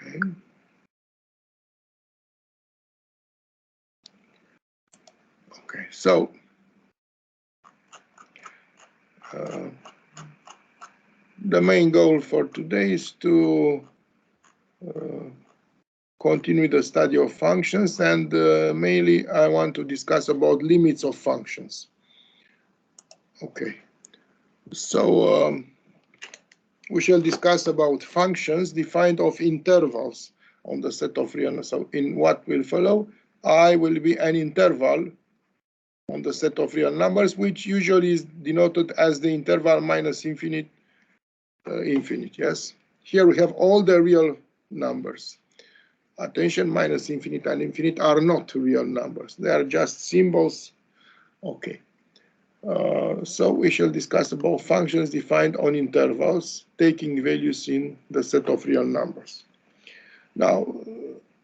Okay. Okay, so the main goal for today is to continue the study of functions, and mainly I want to discuss about limits of functions. Okay, so we shall discuss about functions defined of intervals on the set of real numbers. So in what will follow, I will be an interval on the set of real numbers, which usually is denoted as the interval minus infinite, infinite, yes. Here we have all the real numbers. Attention, minus infinite and infinite are not real numbers. They are just symbols. Okay. So we shall discuss about functions defined on intervals, taking values in the set of real numbers. Now,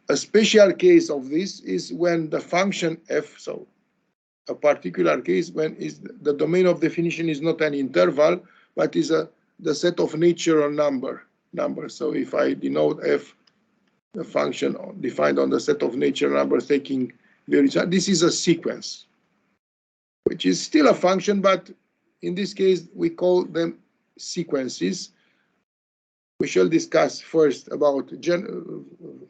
a special case of this is when the function f, so a particular case when is the domain of definition is not an interval, but is the set of natural number. So if I denote f, the function defined on the set of natural numbers taking values, this is a sequence, which is still a function, but in this case, we call them sequences. We shall discuss first about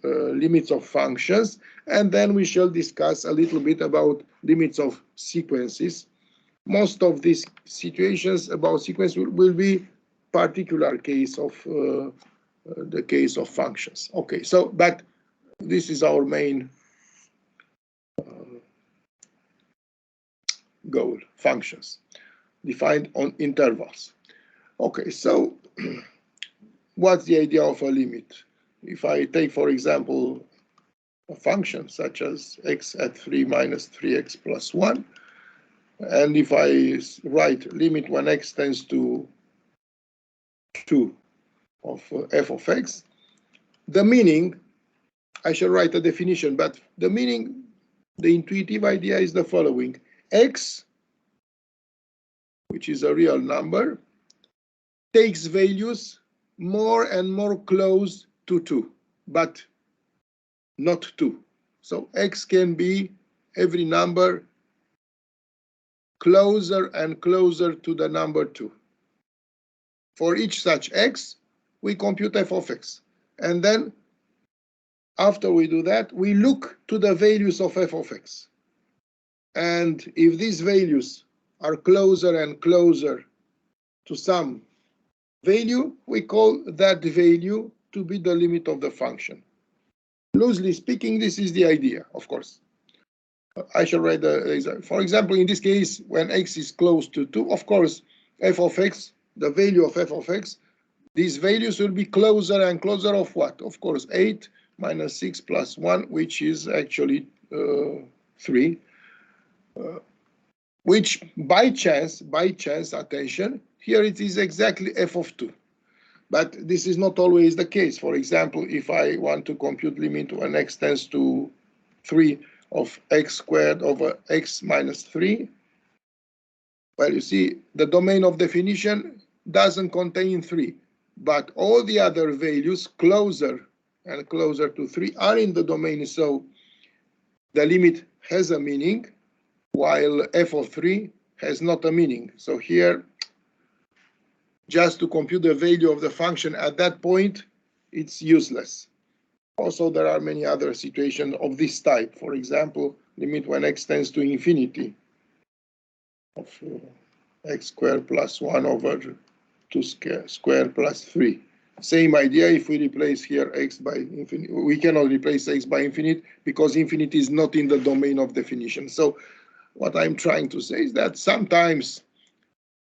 limits of functions, and then we shall discuss a little bit about limits of sequences. Most of these situations about sequence will be particular case of the case of functions. Okay, so but this is our main goal, functions defined on intervals. Okay, so what's the idea of a limit? If I take, for example, a function such as x at 3 minus 3x plus 1, and if I write limit when x tends to 2 of f of x, the meaning, I shall write a definition, but the meaning, the intuitive idea is the following. X, which is a real number, takes values more and more close to 2, but not 2. So x can be every number closer and closer to the number 2. For each such x, we compute f of x. And then after we do that, we look to the values of f of x. And if these values are closer and closer to some value, we call that value to be the limit of the function. Loosely speaking, this is the idea, of course. I shall write the example. For example, in this case, when x is close to 2, of course, f of x, the value of f of x, these values will be closer and closer of what? Of course, 8 minus 6 plus 1, which is actually 3. Which by chance, attention, here it is exactly f of 2. But this is not always the case. For example, if I want to compute limit when x tends to 3 of x squared over x minus 3, well, you see, the domain of definition doesn't contain 3, but all the other values closer and closer to 3 are in the domain, so the limit has a meaning, while f of 3 has not a meaning. So here, just to compute the value of the function at that point, it's useless. Also, there are many other situations of this type. For example, limit when x tends to infinity of x squared plus 1 over 2 squared plus 3. Same idea. If we replace here x by infinite, we cannot replace x by infinite because infinite is not in the domain of definition. So what I'm trying to say is that sometimes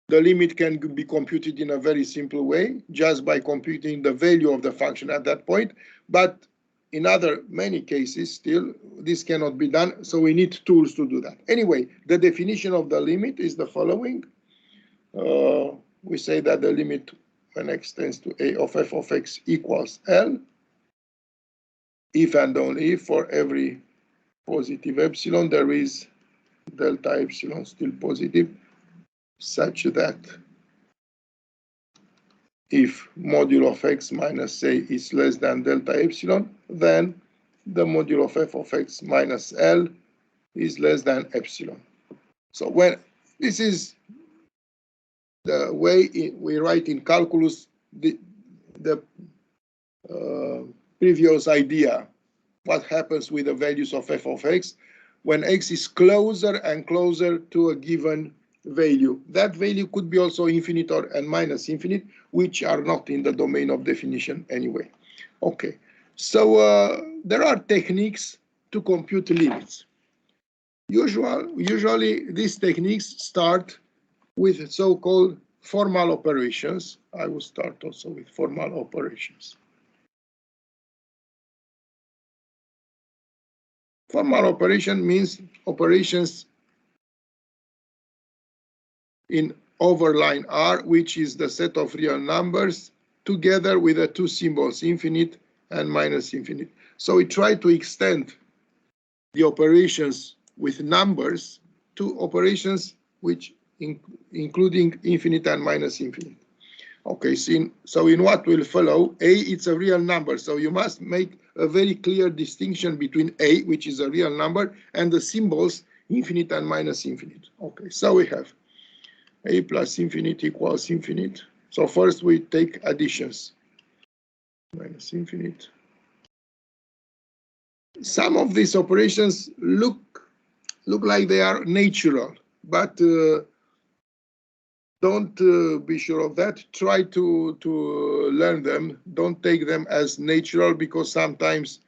the limit can be computed in a very simple way, just by computing the value of the function at that point. But in many cases, still, this cannot be done, so we need tools to do that. Anyway, the definition of the limit is the following. We say that the limit when x tends to a of f of x equals L, if and only if for every positive epsilon there is delta epsilon still positive, such that if modulo of x minus a is less than delta epsilon, then the modulo of f of x minus L is less than epsilon. So when this is the way we write in calculus the previous idea, what happens with the values of f of x when x is closer and closer to a given value. That value could be also infinite or and minus infinite, which are not in the domain of definition anyway. Okay, so there are techniques to compute limits. Usually these techniques start with so-called formal operations. I will start also with formal operations. Formal operation means operations in overline R, which is the set of real numbers, together with the two symbols, infinite and minus infinite. So we try to extend the operations with numbers to operations which including infinite and minus infinite. Okay, so in what will follow, A, it's a real number, so you must make a very clear distinction between A, which is a real number, and the symbols infinite and minus infinite. Okay, so we have A plus infinite equals infinite. So first we take additions. Minus infinite. Some of these operations look like they are natural, but don't be sure of that. Try to learn them. Don't take them as natural, because sometimes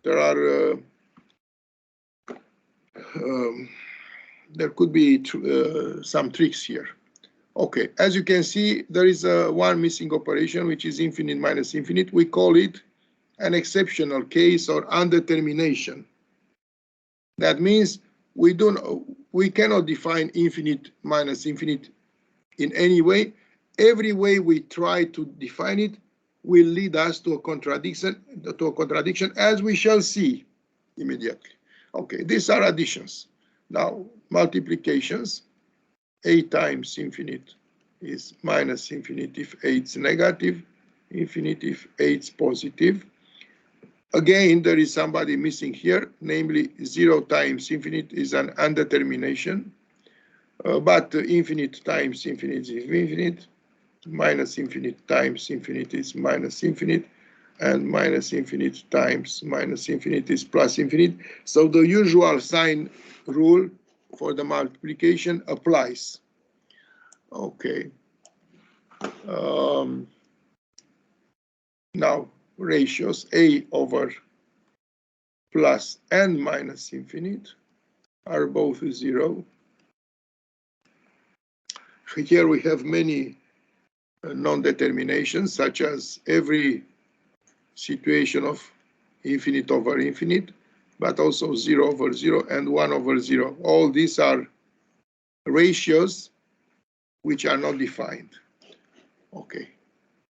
there are there could be some tricks here. Okay, as you can see, there is one missing operation, which is infinite minus infinite. We call it an exceptional case or undetermination. That means we cannot define infinite minus infinite in any way. Every way we try to define it will lead us to a contradiction, as we shall see immediately. Okay, these are additions. Now, multiplications. A times infinite is minus infinite if A is negative, infinite if A is positive. Again, there is somebody missing here, namely 0 times infinite is an undetermination. But infinite times infinite is infinite, minus infinite times infinite is minus infinite, and minus infinite times minus infinite is plus infinite. So the usual sign rule for the multiplication applies. Okay. Now, ratios A over plus and minus infinite are both 0. Here we have many non-determinations, such as every situation of infinite over infinite, but also 0 over 0 and 1 over 0. All these are ratios which are not defined. Okay.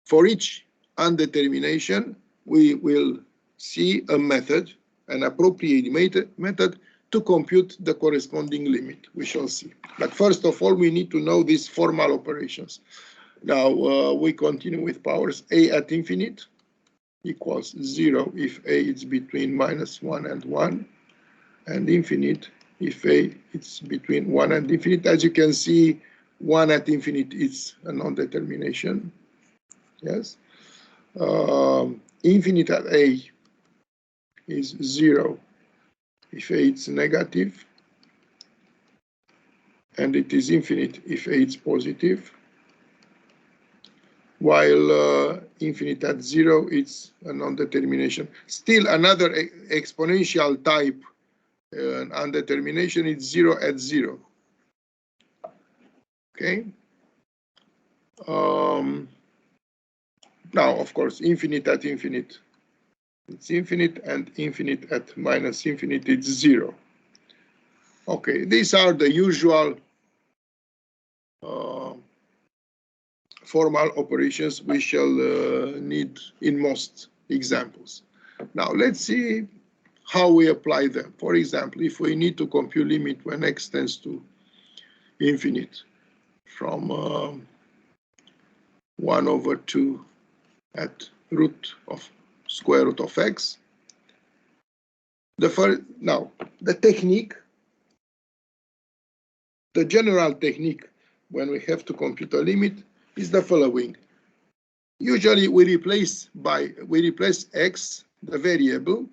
For each undetermination, we will see a method, an appropriate method to compute the corresponding limit. We shall see. But first of all, we need to know these formal operations. Now, we continue with powers. A at infinite equals 0 if A is between minus 1 and 1, and infinite if A is between 1 and infinite. As you can see, 1 at infinite is a non-determination. Yes. Infinite at A is 0 if A is negative, and it is infinite if A is positive, while infinite at 0 is a non-determination. Still another exponential type undetermination is 0 at 0. Okay. Now, of course, infinite at infinite, it's infinite, and infinite at minus infinite, it's 0. Okay, these are the usual formal operations we shall need in most examples. Now, let's see how we apply them. For example, if we need to compute limit when x tends to infinite from 1 over 2 at root of square root of x. Now, the technique, the general technique when we have to compute a limit is the following. Usually we replace x, the variable,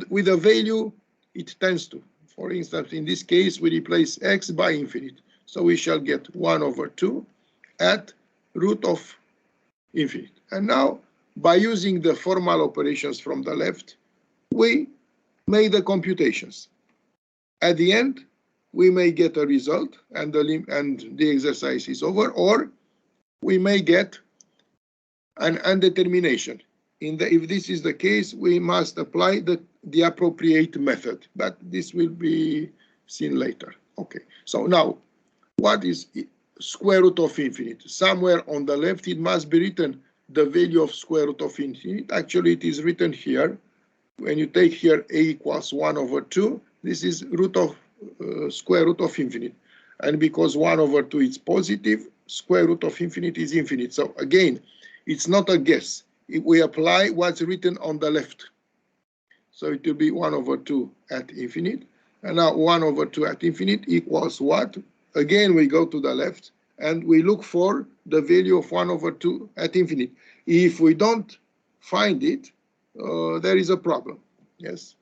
with a value it tends to. For instance, in this case, we replace x by infinite. So we shall get 1 over 2 at root of infinite. And now, by using the formal operations from the left, we make the computations. At the end, we may get a result and the exercise is over, or we may get an indetermination. If this is the case, we must apply the appropriate method, but this will be seen later. Okay, so now, what is square root of infinite? Somewhere on the left, it must be written the value of square root of infinite. Actually, it is written here. When you take here a equals 1 over 2, this is square root of infinite. And because 1 over 2 is positive, square root of infinite is infinite. So again, it's not a guess. If we apply what's written on the left. So it will be 1 over 2 at infinite. And now 1 over 2 at infinite equals what? Again, we go to the left and we look for the value of 1 over 2 at infinite. If we don't find it, there is a problem. Yes,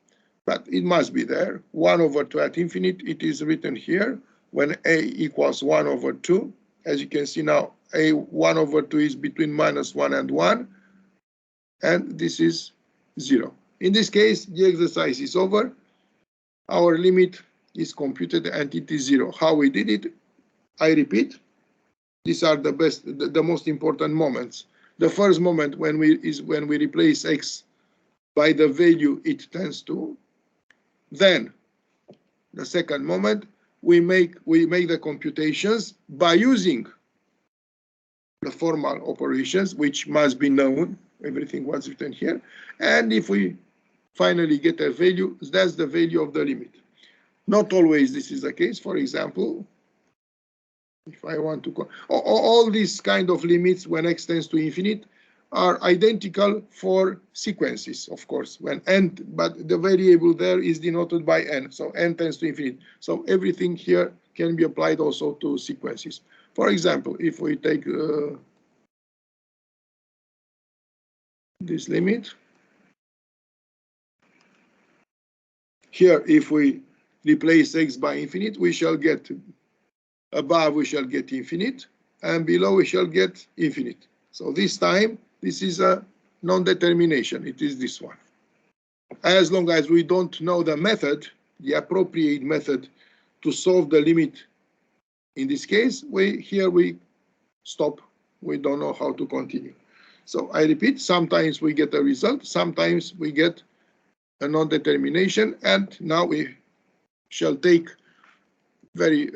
but it must be there. 1 over 2 at infinite, it is written here when a equals 1 over 2. As you can see now, a 1 over 2 is between -1 and 1, and this is 0. In this case, the exercise is over. Our limit is computed and it is 0. How we did it? I repeat, these are the most important moments. The first moment when we replace x by the value it tends to. Then, the second moment, we make the computations by using the formal operations, which must be known. Everything was written here. And if we finally get a value, that's the value of the limit. Not always this is the case. For example, if I want to all these kind of limits when x tends to infinite are identical for sequences, of course, when n, but the variable there is denoted by n, so n tends to infinite. So everything here can be applied also to sequences. For example, if we take this limit, here if we replace x by infinite, we shall get above we shall get infinite, and below we shall get infinite. So this time, this is a non-determination. It is this one. As long as we don't know the method, the appropriate method to solve the limit, in this case, here we stop. We don't know how to continue. So I repeat, sometimes we get a result, sometimes we get a non-determination, and now we shall take very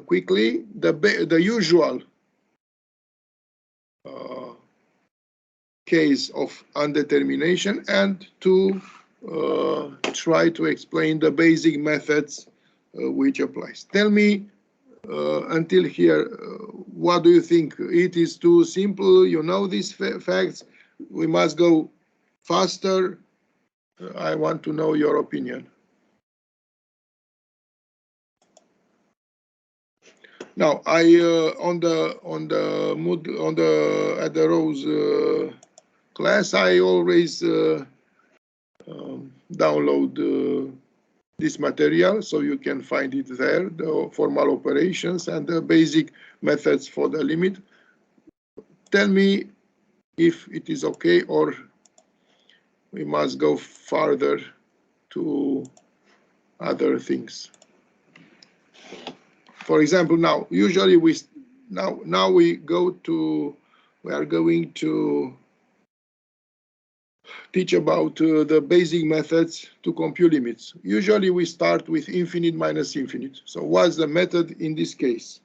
quickly the usual case of undetermination and to try to explain the basic methods which applies. Tell me until here, what do you think? It is too simple, you know these facts, we must go faster. I want to know your opinion. Now, I at the Rose class, I always download this material, so you can find it there, the formal operations and the basic methods for the limit. Tell me if it is okay or we must go further to other things. For example, now usually we are going to teach about the basic methods to compute limits. Usually we start with infinite minus infinite. So what's the method in this case?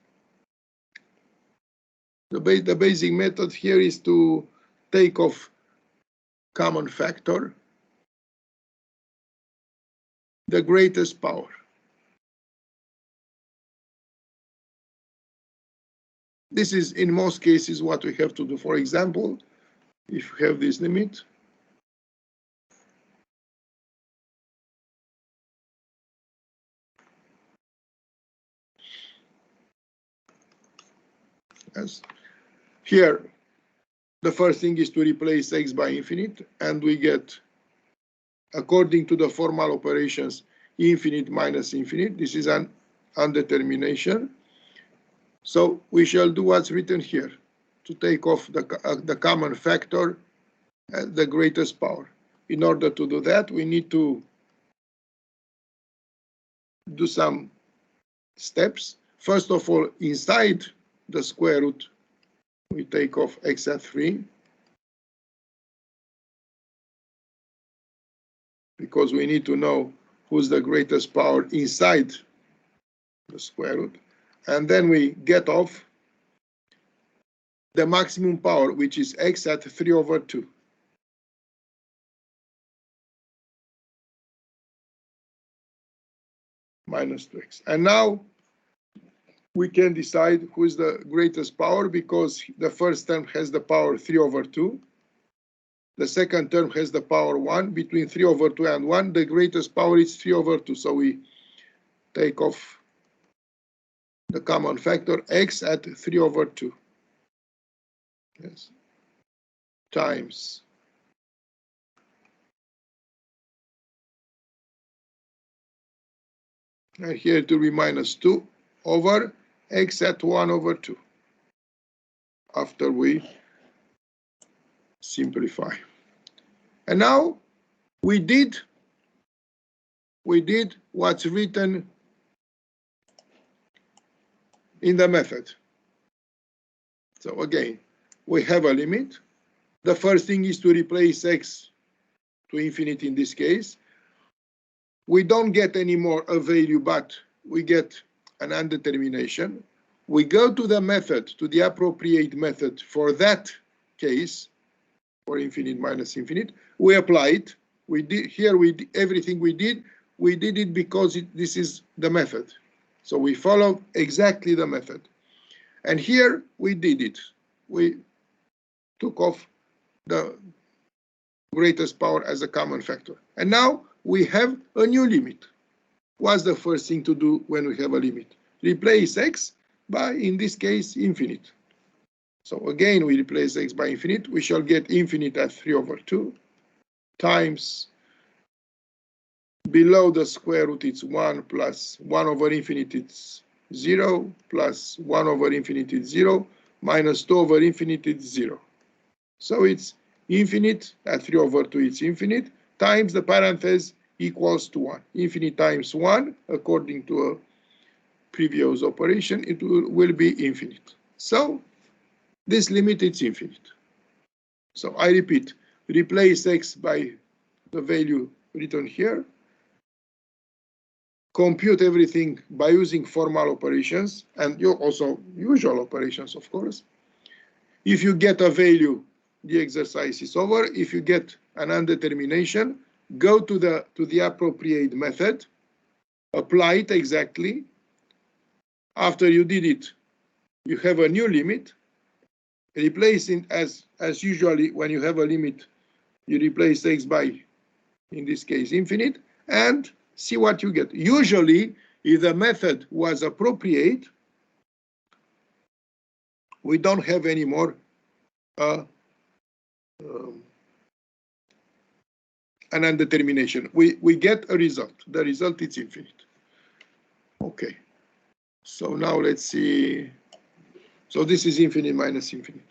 The basic method here is to take off common factor, the greatest power. This is in most cases what we have to do. For example, if you have this limit. Yes. Here, the first thing is to replace x by infinite, and we get, according to the formal operations, infinite minus infinite. This is an undetermination. So we shall do what's written here, to take off the common factor at the greatest power. In order to do that, we need to do some steps. First of all, inside the square root, we take off x at 3, because we need to know who's the greatest power inside the square root. And then we get off the maximum power, which is x at 3/2. Minus 2x. And now we can decide who is the greatest power, because the first term has the power 3/2. The second term has the power 1. Between 3/2 and 1, the greatest power is 3/2. So we take off the common factor, x at 3/2. Yes. Times and here it will be minus 2 over x at 1/2 after we simplify. And now we did what's written in the method. So again, we have a limit. The first thing is to replace x to infinity in this case. We don't get anymore a value, but we get an undetermination. We go to the method, to the appropriate method for that case, for infinite minus infinite. We apply it. We did here. Everything we did it because this is the method. So we followed exactly the method. And here we did it. We took off the greatest power as a common factor. And now we have a new limit. What's the first thing to do when we have a limit? Replace x by, in this case, infinite. So again, we replace x by infinite. We shall get infinite at 3/2 times, below the square root, it's 1 plus 1 over infinite, it's 0, plus 1 over infinite, it's 0, minus 2 over infinite, it's 0. So it's infinite at 3/2, it's infinite, times the parenthesis equals to 1. Infinite times 1, according to a previous operation, it will be infinite. So this limit is infinite. So I repeat, replace x by the value written here. Compute everything by using formal operations, and you also usual operations, of course. If you get a value, the exercise is over. If you get an undetermination, go to the appropriate method, apply it exactly. After you did it, you have a new limit. Replace it as usually when you have a limit, you replace x by, in this case, infinite, and see what you get. Usually, if the method was appropriate, we don't have anymore an undetermination. We get a result. The result is infinite. Okay. So now let's see. So this is infinite minus infinite.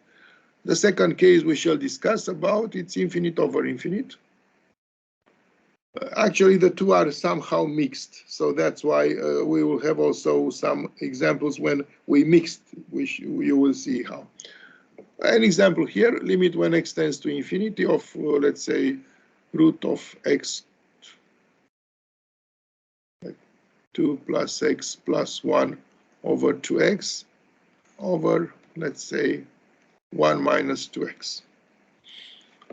The second case we shall discuss about, it's infinite over infinite. Actually, the two are somehow mixed, so that's why we will have also some examples when we mixed, which you will see how. An example here, limit when x tends to infinity of, let's say, root of x 2 plus x plus 1 over 2x over, let's say, 1 minus 2x.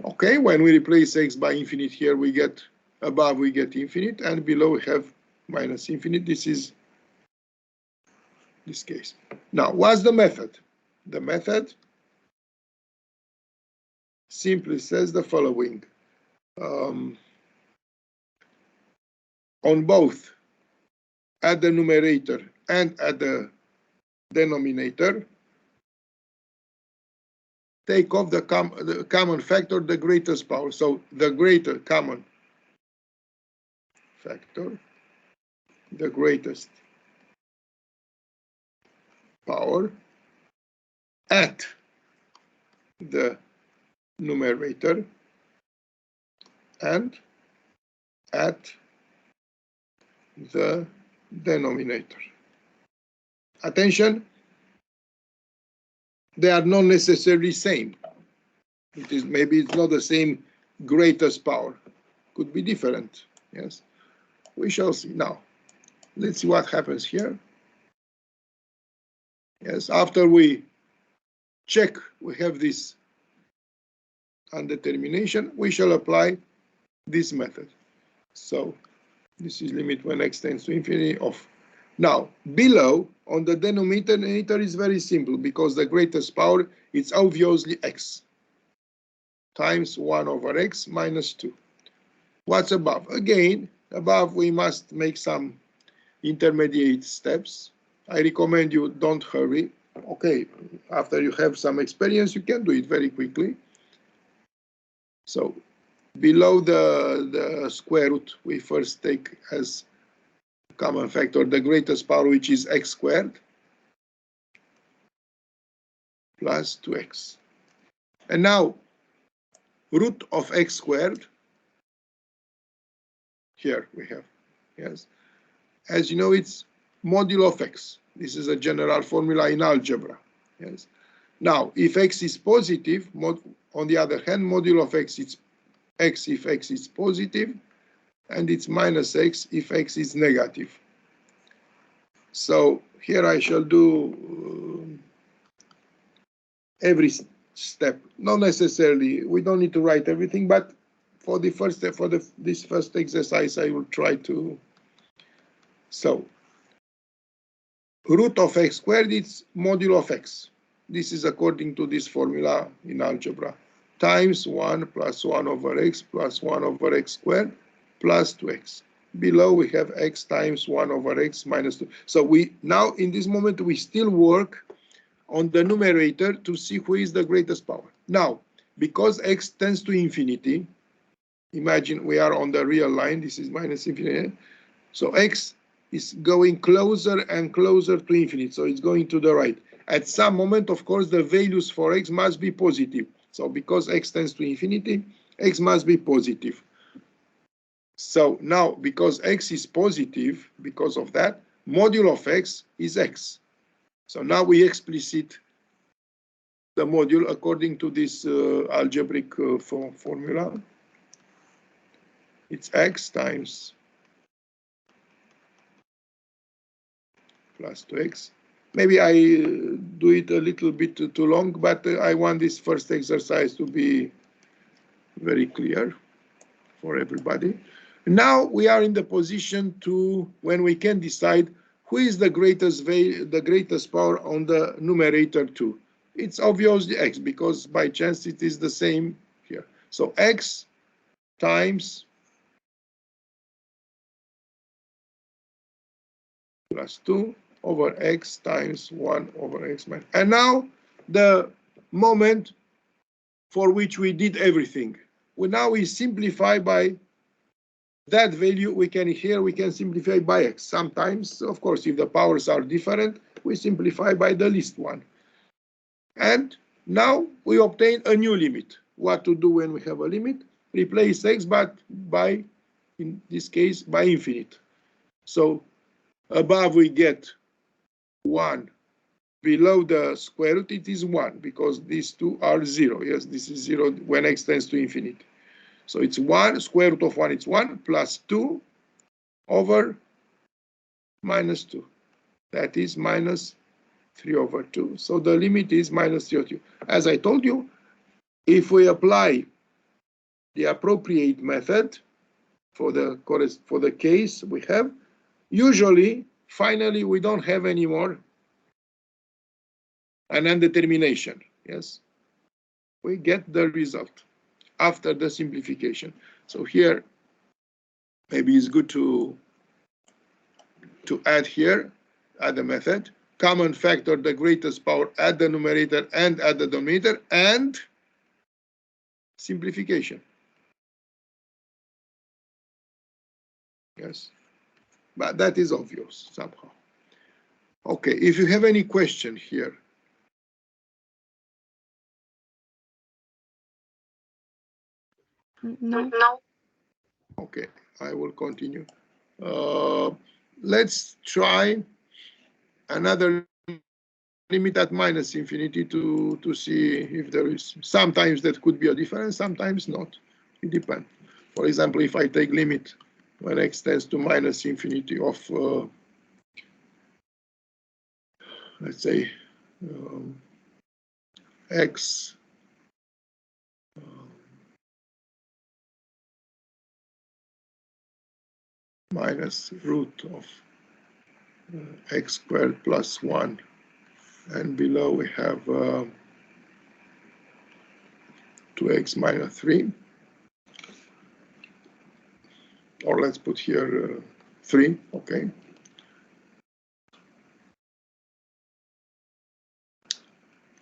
Okay, when we replace x by infinite here, we get above, we get infinite, and below we have minus infinite. This is this case. Now, what's the method? The method simply says the following. On both at the numerator and at the denominator, take off the common factor, the greatest power. So the greater common factor, the greatest power at the numerator and at the denominator. Attention, they are not necessarily same. Maybe it's not the same greatest power. Could be different. Yes, we shall see. Now, let's see what happens here. Yes, after we check, we have this undetermination, we shall apply this method. So this is limit when x tends to infinity of. Now, below on the denominator is very simple because the greatest power is obviously x times 1 over x minus 2. What's above? Again, above we must make some intermediate steps. I recommend you don't hurry. Okay, after you have some experience, you can do it very quickly. So below the square root, we first take as common factor the greatest power, which is x squared plus 2x. And now root of x squared, here we have, yes. As you know, it's modulo of x. This is a general formula in algebra, yes. Now, if x is positive, on the other hand, modulo of x is x if x is positive, and it's minus x if x is negative. So here I shall do every step. Not necessarily, we don't need to write everything, but for the first step, for this first exercise, I will try to. So root of x squared is modulo of x. This is according to this formula in algebra. Times 1 plus 1 over x plus 1 over x squared plus 2x. Below we have x times 1 over x minus 2. So we now in this moment we still work on the numerator to see who is the greatest power. Now, because x tends to infinity, imagine we are on the real line, this is minus infinity. So x is going closer and closer to infinity, so it's going to the right. At some moment, of course, the values for x must be positive. So because x tends to infinity, x must be positive. So now, because x is positive, because of that, modulo of x is x. So now we explicit the module according to this algebraic formula. It's x times plus 2x. Maybe I do it a little bit too long, but I want this first exercise to be very clear for everybody. Now we are in the position to when we can decide who is the greatest power on the numerator too. It's obviously x because by chance it is the same here. So x times plus 2 over x times 1 over x minus. And now the moment for which we did everything. Now we simplify by that value. We can simplify by x. Sometimes, of course, if the powers are different, we simplify by the least one. And now we obtain a new limit. What to do when we have a limit? Replace x, but by, in this case, by infinite. So above we get 1. Below the square root, it is 1 because these two are 0. Yes, this is 0 when x tends to infinity. So it's 1, square root of 1, it's 1 plus 2 over minus 2. That is minus 3 over 2. So the limit is minus 3 over 2. As I told you, if we apply the appropriate method for the case we have, usually, finally, we don't have anymore an undetermination. Yes. we get the result after the simplification. So here, maybe it's good to add here, add a method, common factor, the greatest power at the numerator and at the denominator, and simplification. Yes, but that is obvious somehow. Okay, if you have any question here. No. Okay, I will continue. Let's try another limit at minus infinity to see if there is. Sometimes that could be a difference, sometimes not. It depends. For example, if I take limit when x tends to minus infinity of, let's say, x minus root of x squared plus 1, and below we have 2x minus 3, or let's put here 3, okay.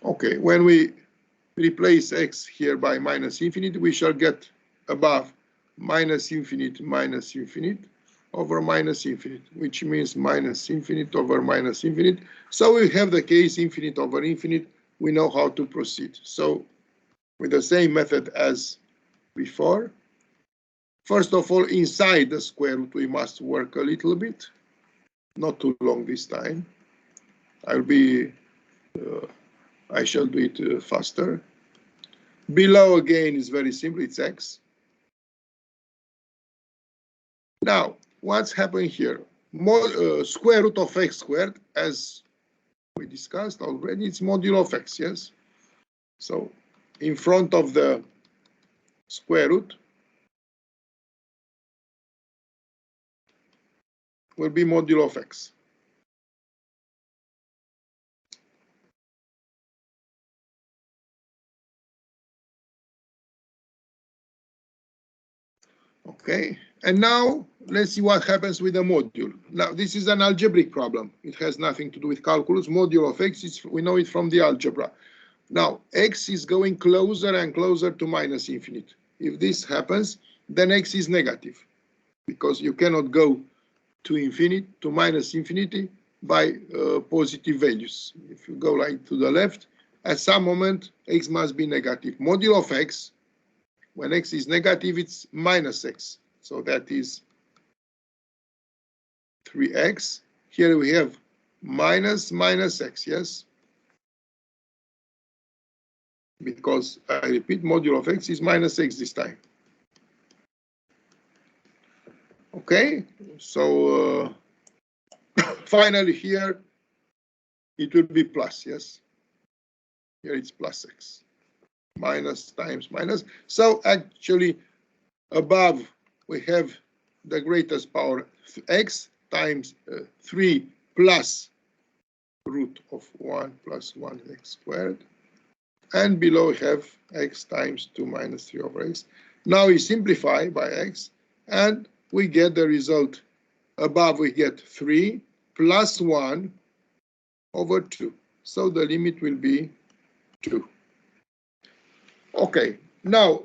Okay, when we replace x here by minus infinity, we shall get above minus infinite over minus infinite, which means minus infinite over minus infinite. So we have the case infinite over infinite. We know how to proceed. So with the same method as before, first of all, inside the square root, we must work a little bit, not too long this time. I shall do it faster. Below again is very simple, it's x. Now, what's happening here? Square root of x squared, as we discussed already, it's modulo of x, yes? So in front of the square root will be modulo of x. Okay, and now let's see what happens with the module. Now, this is an algebraic problem. It has nothing to do with calculus. Modulo of x, we know it from the algebra. Now, x is going closer and closer to minus infinite. If this happens, then x is negative, because you cannot go to infinity, to minus infinity, by positive values. If you go like to the left, at some moment, x must be negative. Modulo of x, when x is negative, it's minus x. So that is 3x. Here we have minus x, yes? Because, I repeat, modulo of x is minus x this time. Okay, so finally here, it will be plus, yes? Here it's plus x. Minus times minus. So actually, above we have the greatest power x times 3 plus root of 1 plus 1x squared. And below we have x times 2 minus 3 over x. Now we simplify by x, and we get the result. Above we get 3 plus 1 over 2. So the limit will be 2. Okay, now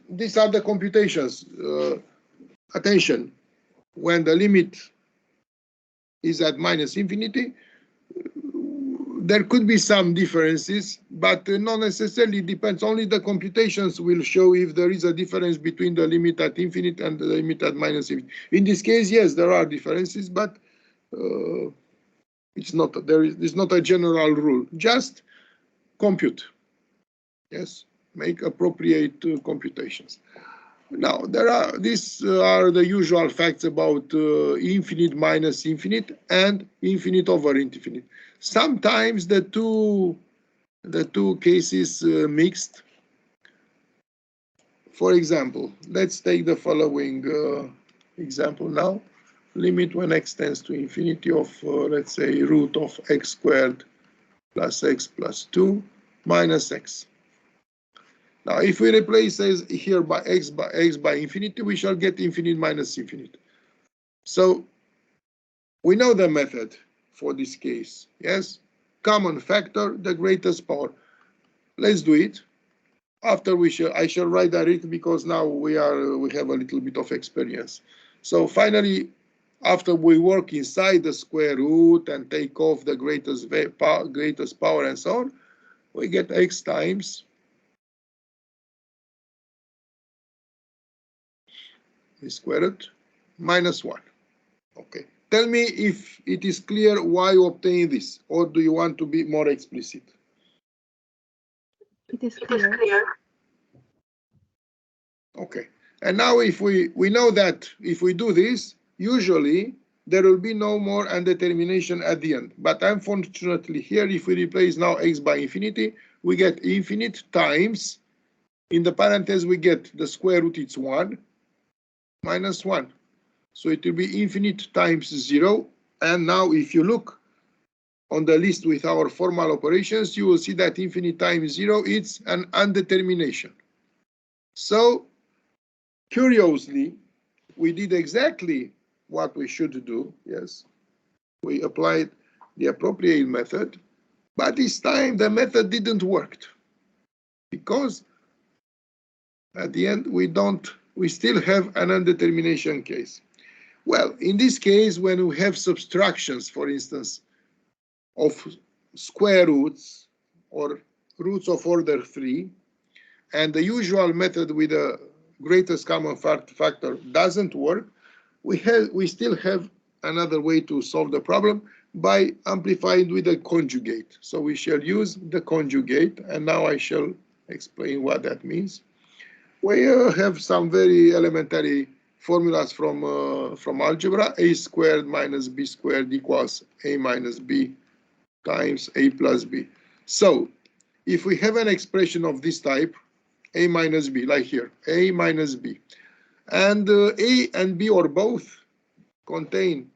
these are the computations. Attention, when the limit is at minus infinity, there could be some differences, but not necessarily. Depends. Only the computations will show if there is a difference between the limit at infinite and the limit at minus infinite. In this case, yes, there are differences, but it's not a general rule. Just compute. Yes, make appropriate computations. Now, these are the usual facts about infinite minus infinite and infinite over infinite. Sometimes the two cases mixed. For example, let's take the following example now. Limit when x tends to infinity of, let's say, root of x squared plus x plus 2 minus x. Now, if we replace here by x by infinity, we shall get infinite minus infinite. So we know the method for this case. Yes, common factor, the greatest power. Let's do it. After I shall write directly because now we have a little bit of experience. So finally, after we work inside the square root and take off the greatest power and so on, we get x times the square root minus 1. Okay. Tell me if it is clear why you obtain this, or do you want to be more explicit? It is clear. Okay. And now if we know that if we do this, usually there will be no more undetermination at the end. But unfortunately here, if we replace now x by infinity, we get infinite times, in the parentheses we get the square root, it's 1, minus 1. So it will be infinite times 0. And now if you look on the list with our formal operations, you will see that infinite times 0, it's an undetermination. So curiously, we did exactly what we should do. Yes, we applied the appropriate method, but this time the method didn't work because at the end we still have an undetermination case. Well, in this case, when we have subtractions, for instance, of square roots or roots of order 3, and the usual method with the greatest common factor doesn't work, we still have another way to solve the problem by amplifying with a conjugate. So we shall use the conjugate, and now I shall explain what that means. We have some very elementary formulas from algebra. A squared minus b squared equals a minus b times a plus b. So if we have an expression of this type, a minus b, like here, a minus b, and a and b or both contain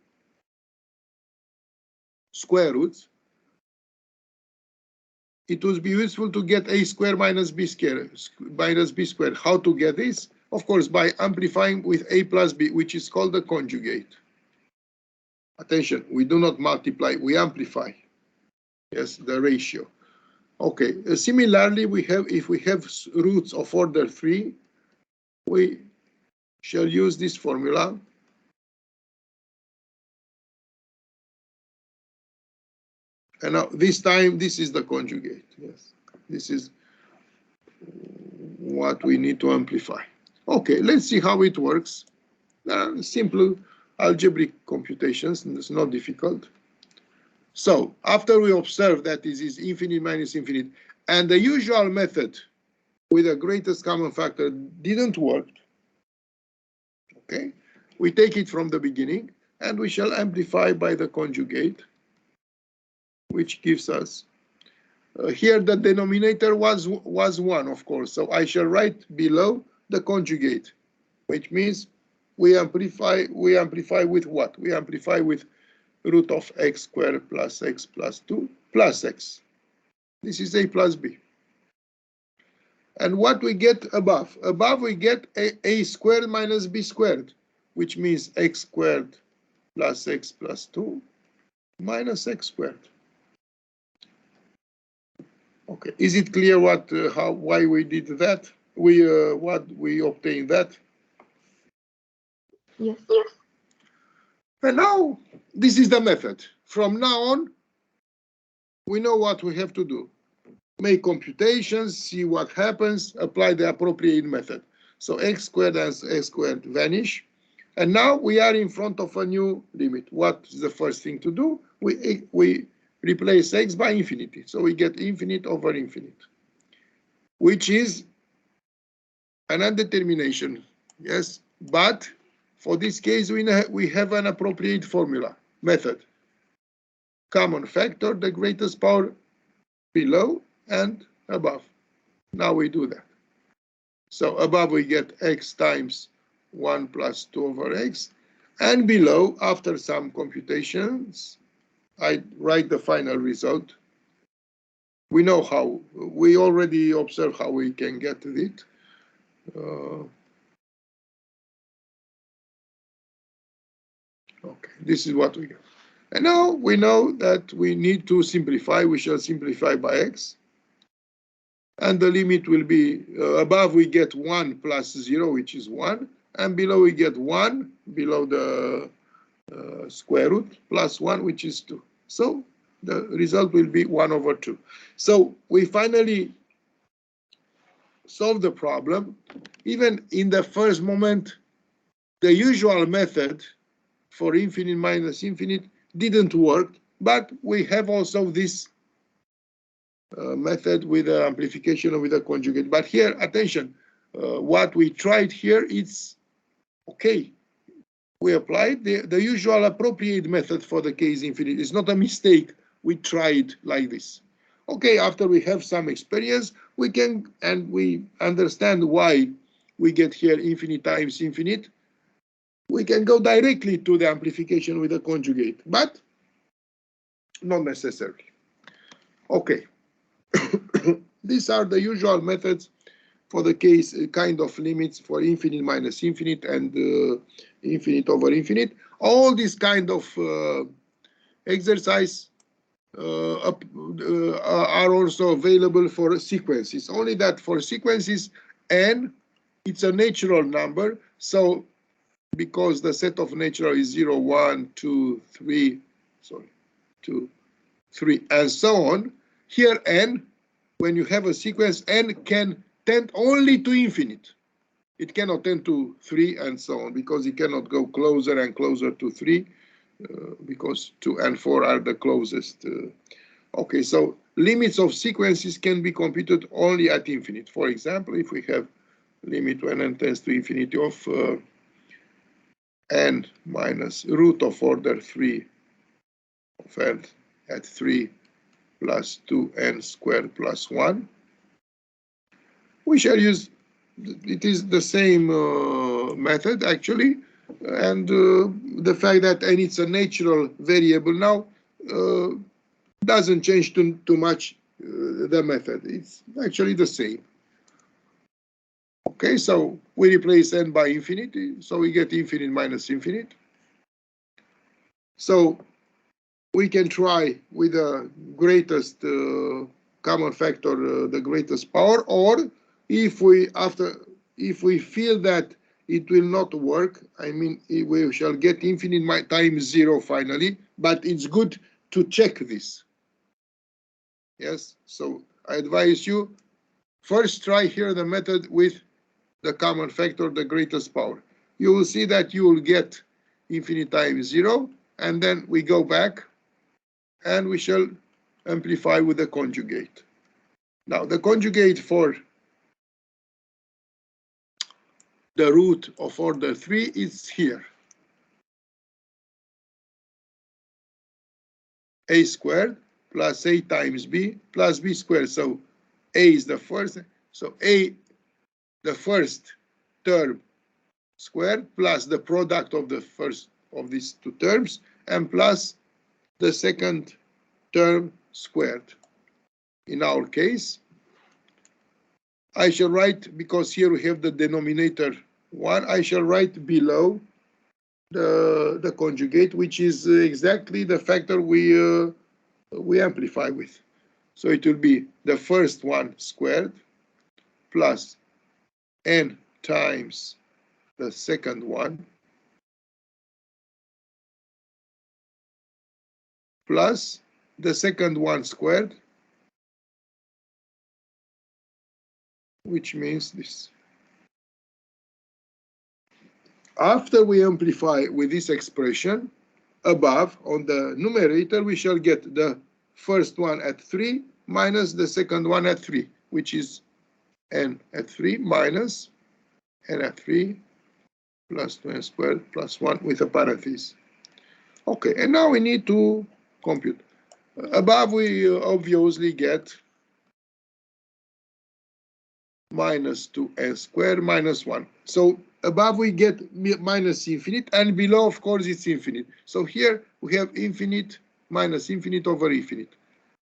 square roots, it would be useful to get a squared minus b squared. How to get this? Of course, by amplifying with a plus b, which is called the conjugate. Attention, we do not multiply, we amplify. Yes, the ratio. Okay, similarly, if we have roots of order 3, we shall use this formula. And now this time, this is the conjugate. Yes, this is what we need to amplify. Okay, let's see how it works. Simple algebraic computations, and it's not difficult. So after we observe that this is infinite minus infinite, and the usual method with the greatest common factor didn't work, okay, we take it from the beginning, and we shall amplify by the conjugate, which gives us here the denominator was 1, of course, so I shall write below the conjugate, which means we amplify with what? We amplify with root of x squared plus x plus 2 plus x. This is a plus b. And what we get above? Above we get a squared minus b squared, which means x squared plus x plus 2 minus x squared. Okay, is it clear why we did that? What we obtained that? Yes. And now this is the method. From now on, we know what we have to do. Make computations, see what happens, apply the appropriate method. So x squared and x squared vanish. And now we are in front of a new limit. What is the first thing to do? We replace x by infinity. So we get infinite over infinite, which is an undetermination. Yes, but for this case, we have an appropriate formula, method. Common factor, the greatest power below and above. Now we do that. So above we get x times 1 plus 2 over x. And below, after some computations, I write the final result. We know how, we already observe how we can get it. Okay, this is what we get. And now we know that we need to simplify. We shall simplify by x. And the limit will be above we get 1 plus 0, which is 1. And below we get 1, below the square root, plus 1, which is 2. So the result will be 1 over 2. So we finally solve the problem. Even in the first moment, the usual method for infinite minus infinite didn't work, but we have also this method with the amplification or with the conjugate. But here, attention, what we tried here, it's okay. We applied the usual appropriate method for the case infinite. It's not a mistake. We tried like this. Okay, after we have some experience, we can, and we understand why we get here infinite times infinite, we can go directly to the amplification with the conjugate, but not necessarily. Okay. These are the usual methods for the case kind of limits for infinite minus infinite and infinite over infinite. All these kind of exercise are also available for sequences. Only that for sequences n, it's a natural number. So because the set of natural is 0, 1, 2, 3, sorry, 2, 3, and so on. Here n, when you have a sequence, n can tend only to infinite. It cannot tend to 3 and so on, because it cannot go closer and closer to 3, because 2 and 4 are the closest. Okay, so limits of sequences can be computed only at infinite. For example, if we have limit when n tends to infinity of n minus root of order 3 of n at 3 plus 2n squared plus 1, we shall use, it is the same method actually, and the fact that n it's a natural variable now doesn't change too much the method. It's actually the same. Okay, so we replace n by infinity, so we get infinite minus infinite. So we can try with the greatest common factor, the greatest power, or if we feel that it will not work, I mean, we shall get infinite times 0 finally, but it's good to check this. Yes, so I advise you, first try here the method with the common factor, the greatest power. You will see that you will get infinite times 0, and then we go back and we shall amplify with the conjugate. Now, the conjugate for the root of order 3 is here. A squared plus a times b plus b squared. So a is the first. So a, the first term squared plus the product of the first of these two terms and plus the second term squared. In our case, I shall write, because here we have the denominator 1, I shall write below the conjugate, which is exactly the factor we amplify with. So it will be the first one squared plus n times the second one plus the second one squared, which means this. After we amplify with this expression, above on the numerator, we shall get the first one at 3 minus the second one at 3, which is n at 3 minus n at 3 plus 2n squared plus 1 with a parenthesis. Okay, and now we need to compute. Above we obviously get minus 2n squared minus 1. So above we get minus infinite, and below, of course, it's infinite. So here we have infinite minus infinite over infinite.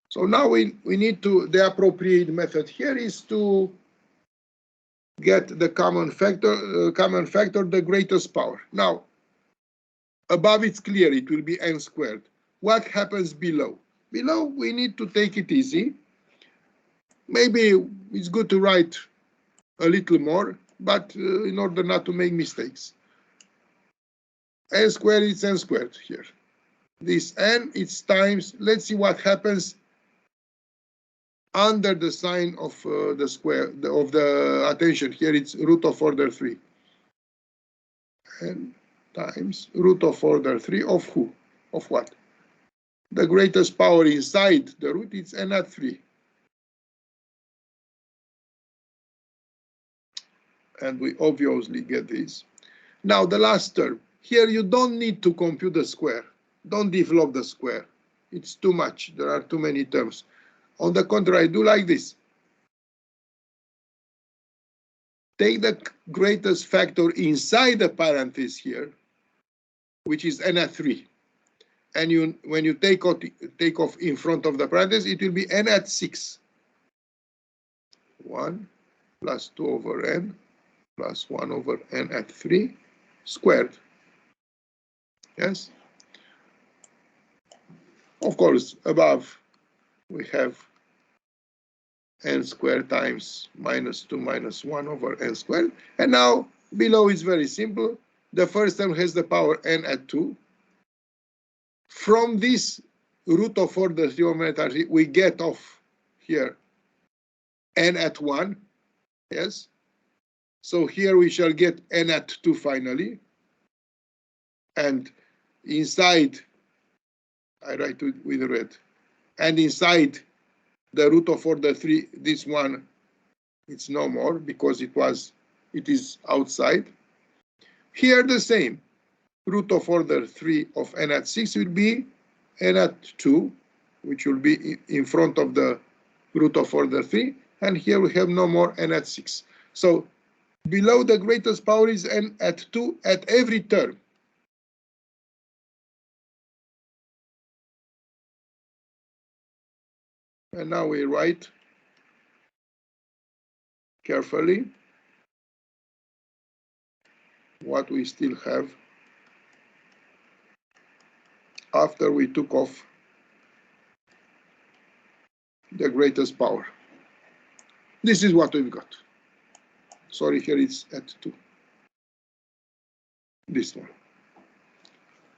So now we need to, the appropriate method here is to get the common factor, the greatest power. Now, above it's clear, it will be n squared. What happens below? Below, we need to take it easy. Maybe it's good to write a little more, but in order not to make mistakes. N squared is n squared here. This n, it's times, let's see what happens under the sign of the square, of the attention. Here it's root of order 3. N times root of order 3 of who? Of what? The greatest power inside the root is n at 3. And we obviously get this. Now the last term. Here you don't need to compute the square. Don't develop the square. It's too much. There are too many terms. On the contrary, do like this. Take the greatest factor inside the parenthesis here, which is n at 3. And when you take off in front of the parenthesis, it will be n at 6. 1 plus 2 over n plus 1 over n at 3 squared. Yes? Of course, above we have n squared times minus 2 minus 1 over n squared. And now below is very simple. The first term has the power n at 2. From this root of order 3 over n at 3, we get off here n at 1. Yes? So here we shall get n at 2 finally. And inside, I write it with red, and inside the root of order 3, this one, it's no more because it is outside. Here the same, root of order 3 of n at 6 will be n at 2, which will be in front of the root of order 3, and here we have no more n at 6. So below the greatest power is n at 2 at every term. And now we write carefully what we still have after we took off the greatest power. This is what we've got. Sorry, here it's at 2. This one.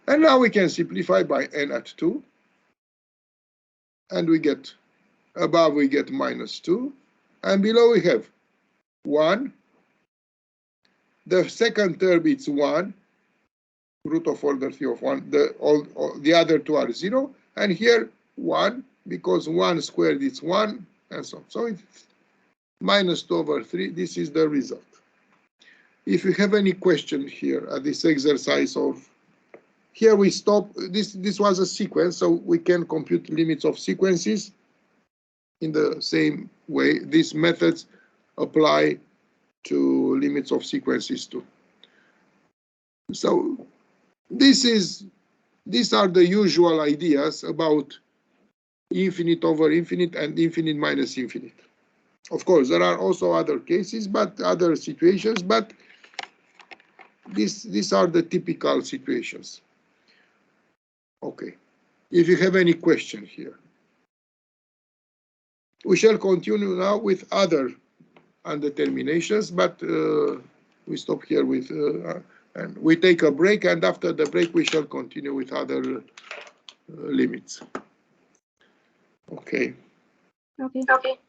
And now we can simplify by n at 2. And we get, above we get minus 2. And below we have 1. The second term is 1. Root of order 3 of 1. The other two are 0. And here 1, because 1 squared is 1, and so on. So it's minus 2 over 3. This is the result. If you have any question here at this exercise of, here we stop. This was a sequence, so we can compute limits of sequences in the same way. These methods apply to limits of sequences too. So these are the usual ideas about infinite over infinite and infinite minus infinite. Of course, there are also other cases, but other situations, but these are the typical situations. Okay, if you have any question here. We shall continue now with other undeterminations, but we stop here with, and we take a break, and after the break we shall continue with other limits. Okay. Okay.